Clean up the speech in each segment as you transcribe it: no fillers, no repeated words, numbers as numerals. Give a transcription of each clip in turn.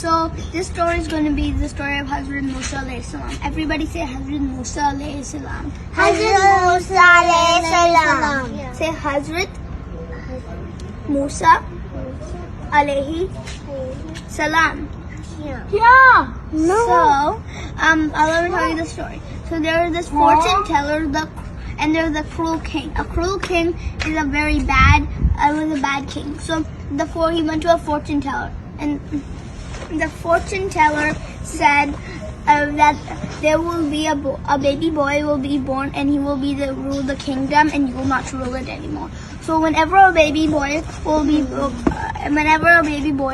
So this story is going to be the story of Hazrat Musa alayhi salam. Everybody say Hazrat Musa alayhi salam. Hazrat Musa alayhi salam. Say Hazrat Musa alayhi salam. Yeah. No. So, let me tell you the story. So there was this fortune teller, and there was a cruel king. A cruel king is a very bad, was a bad king. So he went to a fortune teller, and the fortune teller said that there will be a baby boy will be born, and he will be rule the kingdom, and you will not rule it anymore. So whenever a baby boy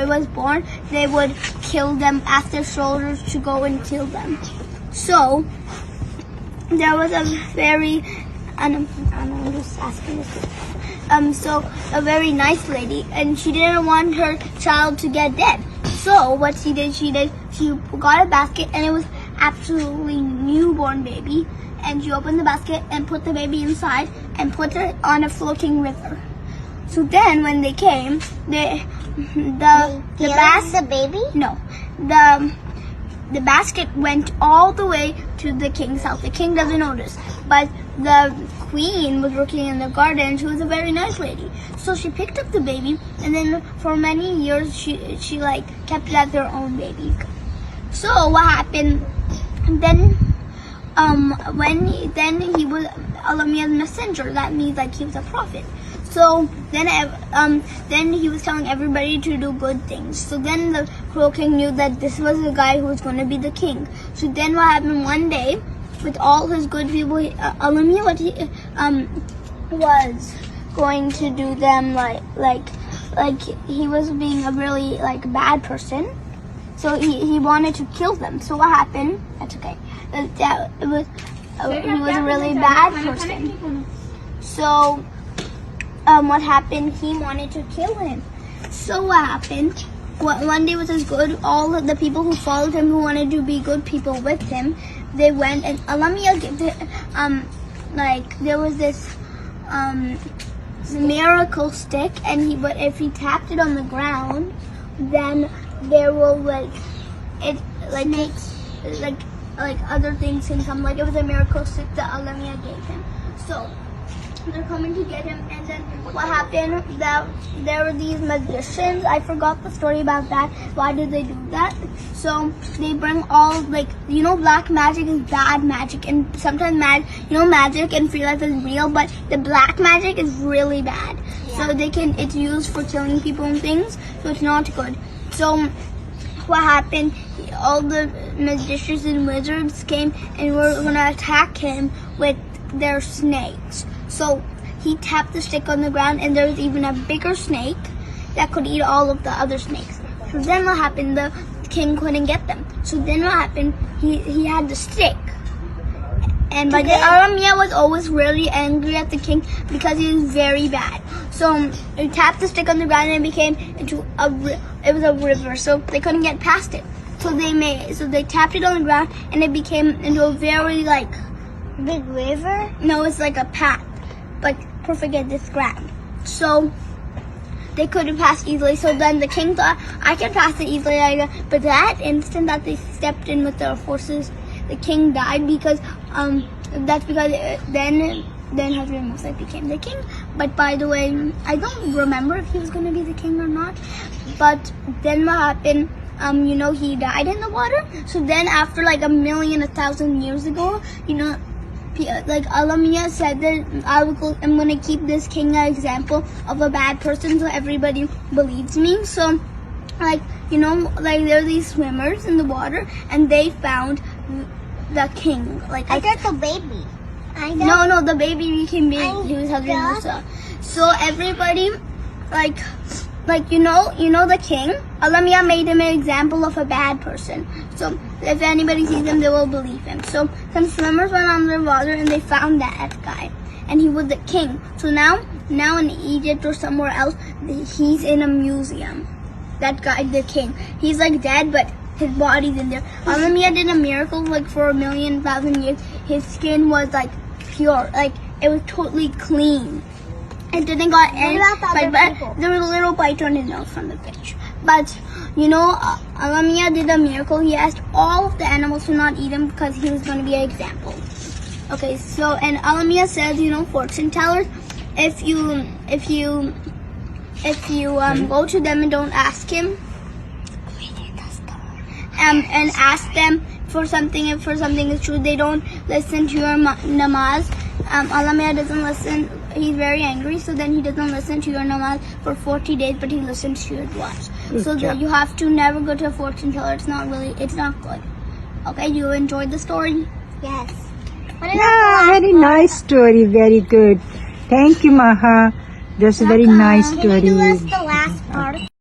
was born, they would kill them, ask their soldiers to go and kill them. So there was a very, I'm just asking this. So a very nice lady, and she didn't want her child to get dead. So what she did, she got a basket, and it was absolutely newborn baby. And she opened the basket and put the baby inside and put it on a floating river. So then when they came, the baby? No, the basket went all the way to the king's house. The king doesn't know this, but the queen was working in the garden. She was a very nice lady, so she picked up the baby, and then for many years she kept it as her own baby. So what happened then? When he was Alamia's messenger, that means he was a prophet. So then he was telling everybody to do good things. So then the cruel king knew that this was the guy who was going to be the king. So then what happened one day, with all his good people, Alamia was going to do them like he was being a really bad person. So he wanted to kill them. So what happened? That's okay. He was a really bad person. So what happened? He wanted to kill him. So what happened? One day was as good. All of the people who followed him, who wanted to be good people with him, they went, and Alamia there was this miracle stick, and but if he tapped it on the ground, then there will other things can come. It was a miracle stick that Alamia gave him. So they're coming to get him, and then what happened? That there were these magicians. I forgot the story about that. Why did they do that? So they bring all black magic is bad magic, and sometimes magic in real life is real, but the black magic is really bad. Yeah. So it's used for killing people and things. So it's not good. So what happened? All the magicians and wizards came and were gonna attack him with their snakes. So he tapped the stick on the ground, and there was even a bigger snake that could eat all of the other snakes. So then what happened? The king couldn't get them. So then what happened? He had the stick. And but Alamia was always really angry at the king because he was very bad. So he tapped the stick on the ground, and it became it was a river. So they couldn't get past it. So they tapped it on the ground, and it became into a very big river? No, it's like a path, perfect at this ground. So they couldn't pass easily. So then the king thought, I can pass it easily. But that instant that they stepped in with their forces, the king died because that's because then Hazrat Musa became the king. But by the way, I don't remember if he was going to be the king or not. But then what happened? He died in the water. So then after 1,000 years ago, Alamia said that I'm going to keep this king an example of a bad person, so everybody believes me. So there are these swimmers in the water, and they found the king. I got the baby. No, the baby became big. He was Hazrat Musa. So everybody, the king, Alamia made him an example of a bad person. So if anybody sees him, they will believe him. So some swimmers went under the water, and they found that guy, and he was the king. So now in Egypt or somewhere else, he's in a museum. That guy, the king, he's dead, but his body's in there. Alamia did a miracle for 1,000,000 years. His skin was pure, it was totally clean. It didn't got any bite, but there was a little bite on his nose from the fish. But Alamia did a miracle. He asked all of the animals to not eat him because he was going to be an example. Okay, so and Alamia says, fortune tellers, if you go to them and don't ask him, and ask them for something, if for something is true, they don't listen to your namaz. Alamia doesn't listen. He's very angry, so then he doesn't listen to your namaz for 40 days, but he listens to your du'as. So you have to never go to a fortune teller. It's not good. Okay, you enjoyed the story? Yes. Yeah, very nice story. Very good. Thank you, Maha. That's a very nice Can you do a story.